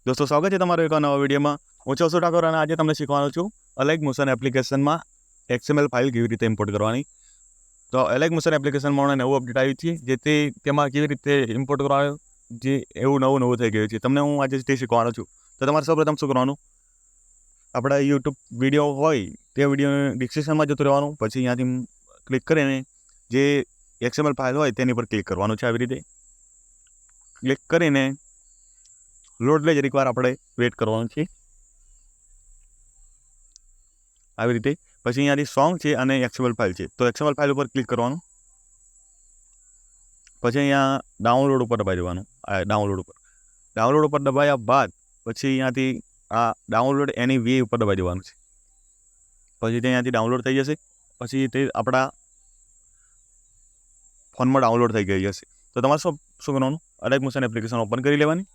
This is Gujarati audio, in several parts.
दोस्तों स्वागत है તમારો એક નવા વિડીયોમાં। હું છું અશોક ઠાકોર અને આજે તમને શીખવાનો છું અલેગ મોશન એપ્લિકેશનમાં XML ફાઇલ કેવી રીતે ઇમ્પોર્ટ કરવાની। તો અલેગ મોશન એપ્લિકેશનમાં નવું અપડેટ આવ્યું છે જેથી તેમાં કેવી રીતે ઇમ્પોર્ટ કરવાનું જે એવું નવું થઈ ગયું છે તમને હું આજે તે શીખવાનો છું। તો તમારે સૌપ્રથમ શું કરવાનું, આપણા યુટ્યુબ વિડીયો હોય તે વિડીયોને ડિસ્ક્રિપ્શનમાં જતું રહેવાનું, પછી અહીંયાથી ક્લિક કરીને જે XML ફાઇલ હોય તેની પર ક્લિક કરવાનું છે। આવી રીતે ક્લિક કરીને લોડ લે જરીક વાર આપણે વેટ કરવાનું છે। આવી રીતે પછી અહીંયાથી સોંગ છે અને XML ફાઇલ છે તો XML ફાઇલ ઉપર ક્લિક કરવાનું, પછી અહીંયા ડાઉનલોડ ઉપર દબાવી દેવાનું। આ ડાઉનલોડ ઉપર દબાવ્યા બાદ પછી અહીંયાથી આ ડાઉનલોડ એની વે ઉપર દબાવી દેવાનું છે। પછી તે અહીંયાથી ડાઉનલોડ થઈ જશે, પછી તે આપણા ફોનમાં ડાઉનલોડ થઈ ગઈ જશે। તો તમારે શું કરવાનું, અલેગ મોશન એપ્લિકેશન ઓપન કરી લેવાની।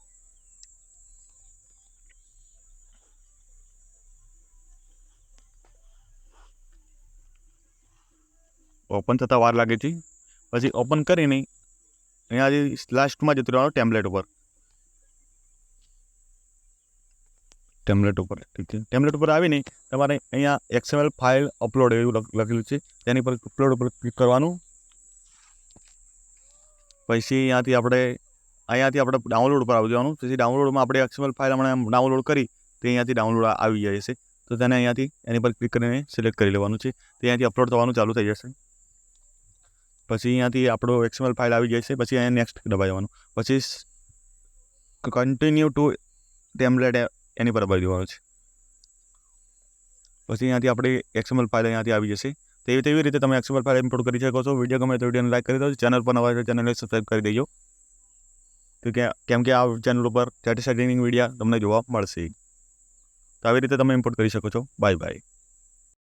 ઓપન થતાં વાર લાગે છે, પછી ઓપન કરીને અહીંયાથી લાસ્ટમાં જતું રહેવાનું ટેમ્પલેટ ઉપર। ઠીક છે, ટેમ્પલેટ ઉપર આવીને તમારે અહીંયા XML ફાઇલ અપલોડ એવું લખેલું છે તેની પર અપલોડ ઉપર ક્લિક કરવાનું। પછી અહીંયાથી આપણે ડાઉનલોડ ઉપર આવી જવાનું। પછી ડાઉનલોડમાં આપણે XML ફાઇલ હમણાં ડાઉનલોડ કરી તે અહીંયાથી ડાઉનલોડ આવી જાય છે તો તેને અહીંયાથી એની પર ક્લિક કરીને સિલેક્ટ કરી લેવાનું છે, તે અહીંયાથી અપલોડ થવાનું ચાલુ થઈ જશે। પછી અહીંયાથી આપણો XML ફાઇલ આવી જાય છે, પછી અહીંયા નેક્સ્ટ દબાવી દેવાનું, પછી કન્ટિન્યુ ટુ ટેમ્પલેટ એની પર દબાવી દેવાનું છે। પછી અહીંયાથી આપણી XML ફાઇલ અહીંયાથી આવી જશે। તેવી રીતે તમે XML ફાઇલ ઇમ્પોર્ટ કરી શકો છો। વિડીયો ગમે તો વિડીયોને લાઈક કરી દો, ચેનલ પર નવા હોય તો ચેનલને સબસ્ક્રાઈબ કરી દેજો, તો કેમ કે આ ચેનલ ઉપર સ્ટેટિસ્ટિક્સની વિડીયો તમને જોવા મળશે। તો આવી રીતે તમે ઇમ્પોર્ટ કરી શકો છો। Bye bye.